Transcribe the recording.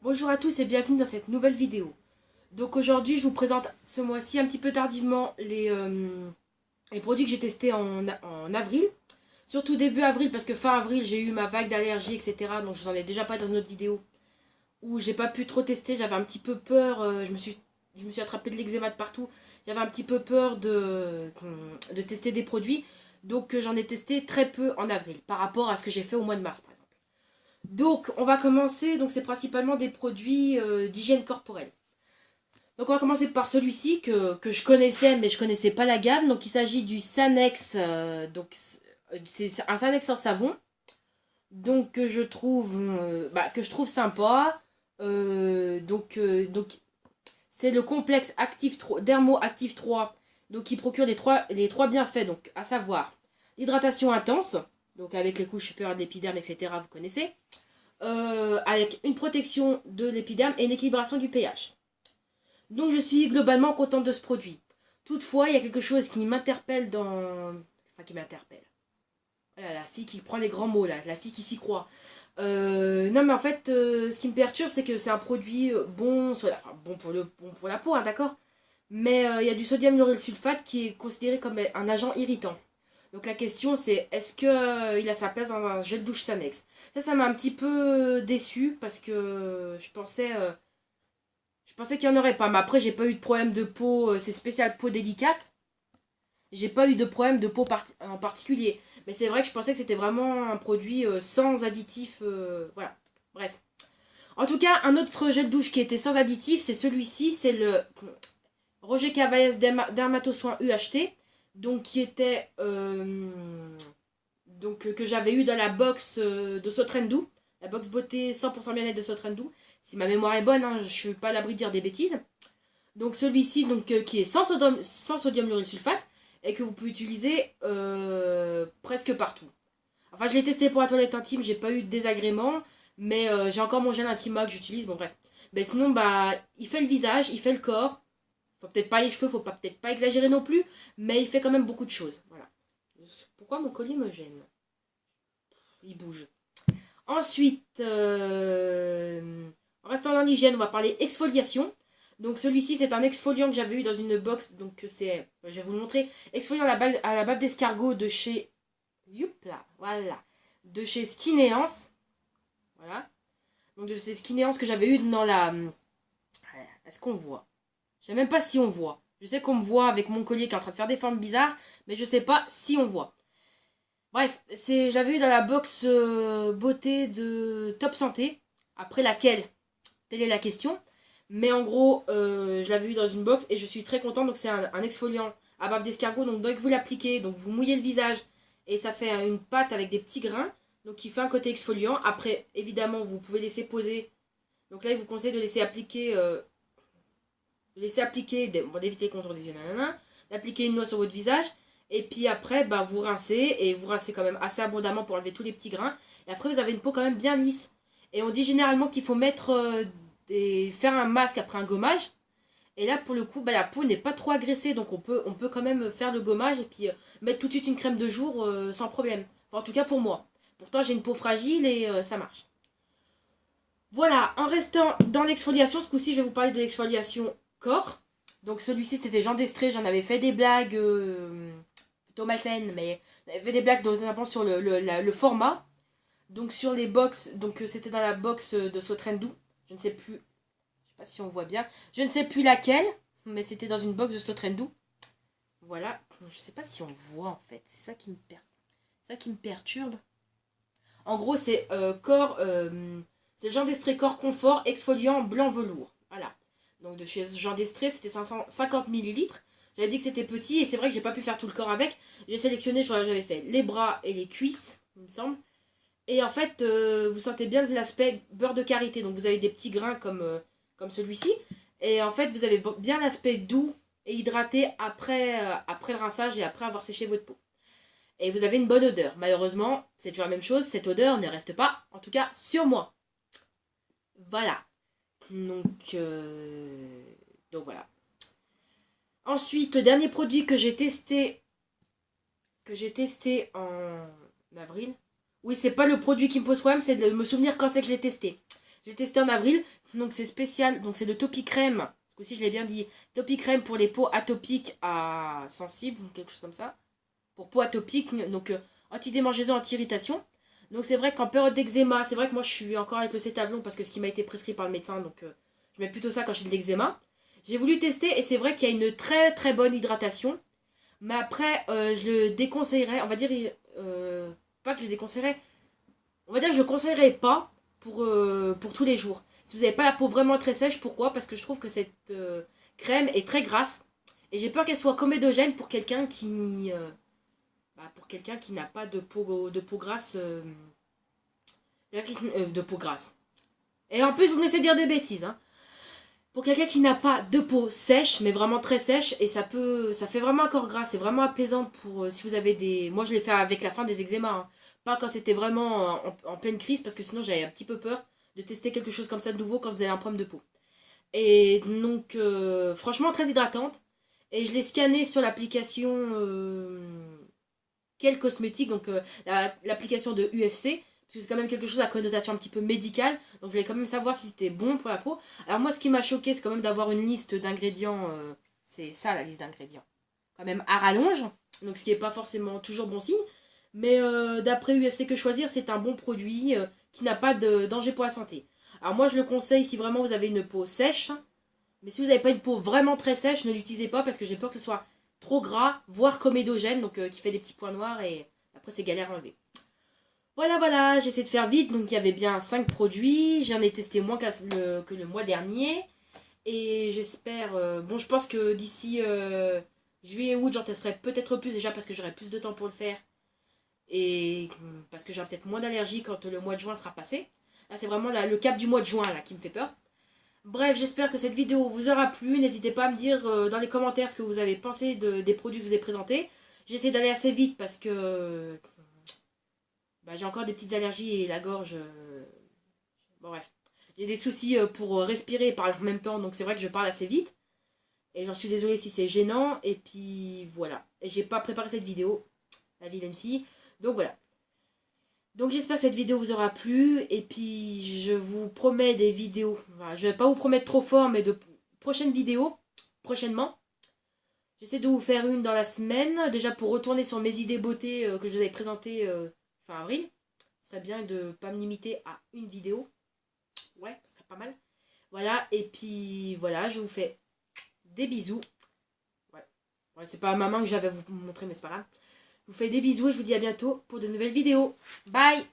Bonjour à tous et bienvenue dans cette nouvelle vidéo. Donc aujourd'hui je vous présente ce mois-ci un petit peu tardivement les produits que j'ai testés en avril. Surtout début avril parce que fin avril j'ai eu ma vague d'allergie etc. Donc je vous en ai déjà parlé dans une autre vidéo où j'ai pas pu trop tester. J'avais un petit peu peur, je me suis attrapé de l'eczéma de partout. J'avais un petit peu peur de tester des produits. Donc j'en ai testé très peu en avril par rapport à ce que j'ai fait au mois de mars par exemple. Donc, on va commencer. Donc, c'est principalement des produits d'hygiène corporelle. Donc, on va commencer par celui-ci que je connaissais, mais je connaissais pas la gamme. Donc, il s'agit du Sanex. Donc, c'est un Sanex en savon. Donc, que je trouve sympa. Donc, c'est le complexe Active 3, Dermo Active 3. Donc, qui procure les trois bienfaits. Donc, à savoir l'hydratation intense. Donc, avec les couches supérieures de l'épiderme, etc. Vous connaissez avec une protection de l'épiderme et une équilibration du pH. Donc je suis globalement contente de ce produit. Toutefois, il y a quelque chose qui m'interpelle dans... Enfin, qui m'interpelle. Voilà, la fille qui prend les grands mots, là, la fille qui s'y croit. Non, mais en fait, ce qui me perturbe, c'est que c'est un produit bon pour la peau, hein, d'accord. Mais il y a du sodium lauryl sulfate qui est considéré comme un agent irritant. Donc la question c'est est-ce que il a sa place dans un gel douche Sanex. Ça m'a un petit peu déçu parce que je pensais qu'il n'y en aurait pas. Mais après j'ai pas eu de problème de peau, c'est spécial peau délicate. J'ai pas eu de problème de peau en particulier. Mais c'est vrai que je pensais que c'était vraiment un produit sans additif. Voilà. Bref. En tout cas, un autre gel douche qui était sans additif, c'est celui-ci, c'est le Roger Caballes Dermatosoin UHT. Donc qui était que j'avais eu dans la box de Sotrendou, la box beauté 100% bien-être de Sotrendou. Si ma mémoire est bonne, hein, je ne suis pas à l'abri de dire des bêtises. Donc celui-ci qui est sans sodium lauryl sulfate et que vous pouvez utiliser presque partout. Enfin, je l'ai testé pour la toilette intime, j'ai pas eu de désagrément, mais j'ai encore mon gel Intima que j'utilise. Bon bref. Mais sinon, bah, il fait le visage, il fait le corps. Faut peut-être pas les cheveux, faut peut-être pas exagérer non plus, mais il fait quand même beaucoup de choses. Voilà. Pourquoi mon collier me gêne? Il bouge. Ensuite, en restant dans l'hygiène, on va parler exfoliation. Donc celui-ci, c'est un exfoliant que j'avais eu dans une box. Donc je vais vous le montrer. Exfoliant à la bave d'escargot de chez... Youpla, voilà. De chez Skinéance. Voilà. Donc de chez Skinéance que j'avais eu dans la... Est-ce qu'on voit? Je sais même pas si on voit. Je sais qu'on me voit avec mon collier qui est en train de faire des formes bizarres, mais je sais pas si on voit. Bref, j'avais eu dans la box beauté de Top Santé, après laquelle, telle est la question. Mais en gros, je l'avais eu dans une box et je suis très contente. Donc c'est un exfoliant à bave d'escargot. Donc dès que vous l'appliquez, donc vous mouillez le visage et ça fait une pâte avec des petits grains. Donc qui fait un côté exfoliant. Après, évidemment, vous pouvez laisser poser. Donc là, il vous conseille de laisser appliquer, d'éviter les contours des yeux, d'appliquer une noix sur votre visage. Et puis après, bah, vous rincez, et vous rincez quand même assez abondamment pour enlever tous les petits grains. Et après, vous avez une peau quand même bien lisse. Et on dit généralement qu'il faut faire un masque après un gommage. Et là, pour le coup, bah, la peau n'est pas trop agressée, donc on peut quand même faire le gommage et puis mettre tout de suite une crème de jour sans problème. Enfin, en tout cas pour moi. Pourtant, j'ai une peau fragile et ça marche. Voilà, en restant dans l'exfoliation, ce coup-ci, je vais vous parler de l'exfoliation corps. Donc celui-ci, c'était Jean Destré, j'en avais fait des blagues plutôt malsaines, mais j'avais fait des blagues notamment sur le format. Donc sur les box, donc c'était dans la box de Sotrendou. Je ne sais plus, je sais pas si on voit bien. Je ne sais plus laquelle, mais c'était dans une box de Sotrendou. Voilà, je sais pas si on voit en fait, c'est ça qui me perturbe. En gros, c'est c'est Jean d'Estrée Corps Confort exfoliant blanc velours. Voilà. Donc de chez Jean d'Estrée, c'était 550 millilitres. J'avais dit que c'était petit et c'est vrai que j'ai pas pu faire tout le corps avec. J'ai sélectionné, j'avais fait les bras et les cuisses, il me semble. Et en fait, vous sentez bien l'aspect beurre de karité. Donc vous avez des petits grains comme celui-ci. Et en fait, vous avez bien l'aspect doux et hydraté après le rinçage et après avoir séché votre peau. Et vous avez une bonne odeur. Malheureusement, c'est toujours la même chose, cette odeur ne reste pas, en tout cas sur moi. Voilà. Donc voilà. Ensuite, le dernier produit que j'ai testé en avril. Oui, c'est pas le produit qui me pose problème, c'est de me souvenir quand c'est que je l'ai testé. J'ai testé en avril, donc c'est spécial, donc c'est de Topicrème, parce que aussi je l'ai bien dit, Topicrème pour les peaux atopiques à sensibles, ou quelque chose comme ça. Pour peau atopique, donc anti-démangeaison, anti-irritation. Donc c'est vrai qu'en période d'eczéma, c'est vrai que moi je suis encore avec le cétavlon parce que ce qui m'a été prescrit par le médecin, donc je mets plutôt ça quand j'ai de l'eczéma. J'ai voulu tester et c'est vrai qu'il y a une très très bonne hydratation. Mais après, je le déconseillerais, on va dire, pas que je le déconseillerais, on va dire que je le conseillerais pas pour tous les jours. Si vous n'avez pas la peau vraiment très sèche, pourquoi? Parce que je trouve que cette crème est très grasse. Et j'ai peur qu'elle soit comédogène pour quelqu'un qui n'a pas de peau grasse. De peau grasse. Et en plus, vous me laissez dire des bêtises. Hein. Pour quelqu'un qui n'a pas de peau sèche, mais vraiment très sèche, et ça fait vraiment un corps gras. C'est vraiment apaisant pour si vous avez des. Moi, je l'ai fait avec la fin des eczémas. Hein. Pas quand c'était vraiment en pleine crise, parce que sinon j'avais un petit peu peur de tester quelque chose comme ça de nouveau quand vous avez un problème de peau. Et donc, franchement, très hydratante. Et je l'ai scanné sur l'application Quel Cosmétique, donc l'application de UFC, parce que c'est quand même quelque chose à connotation un petit peu médicale, donc je voulais quand même savoir si c'était bon pour la peau. Alors moi, ce qui m'a choqué, c'est quand même d'avoir une liste d'ingrédients, c'est ça la liste d'ingrédients, quand même à rallonge, donc ce qui n'est pas forcément toujours bon signe, mais d'après UFC Que Choisir, c'est un bon produit qui n'a pas de danger pour la santé. Alors moi, je le conseille si vraiment vous avez une peau sèche, mais si vous n'avez pas une peau vraiment très sèche, ne l'utilisez pas parce que j'ai peur que ce soit trop gras, voire comédogène, donc qui fait des petits points noirs et après c'est galère à enlever. Voilà, voilà, j'essaie de faire vite, donc il y avait bien 5 produits, j'en ai testé moins que le mois dernier, et j'espère, bon je pense que d'ici juillet-août j'en testerai peut-être plus déjà parce que j'aurai plus de temps pour le faire, et parce que j'aurai peut-être moins d'allergies quand le mois de juin sera passé. Là c'est vraiment le cap du mois de juin là qui me fait peur. Bref, j'espère que cette vidéo vous aura plu. N'hésitez pas à me dire dans les commentaires ce que vous avez pensé des produits que je vous ai présentés. J'essaie d'aller assez vite parce que j'ai encore des petites allergies et la gorge. Bon, bref. J'ai des soucis pour respirer et parler en même temps, donc c'est vrai que je parle assez vite. Et j'en suis désolée si c'est gênant. Et puis voilà. Et j'ai pas préparé cette vidéo, la vilaine fille. Donc voilà. Donc j'espère que cette vidéo vous aura plu. Et puis je vous promets des vidéos. Voilà, je vais pas vous promettre trop fort, mais de prochaines vidéos prochainement. J'essaie de vous faire une dans la semaine. Déjà pour retourner sur mes idées beauté que je vous avais présentées fin avril. Ce serait bien de ne pas me limiter à une vidéo. Ouais, ce serait pas mal. Voilà, et puis voilà, je vous fais des bisous. Ouais, c'est pas à ma main que j'avais à vous montrer, mais c'est pas grave. Je vous fais des bisous et je vous dis à bientôt pour de nouvelles vidéos. Bye!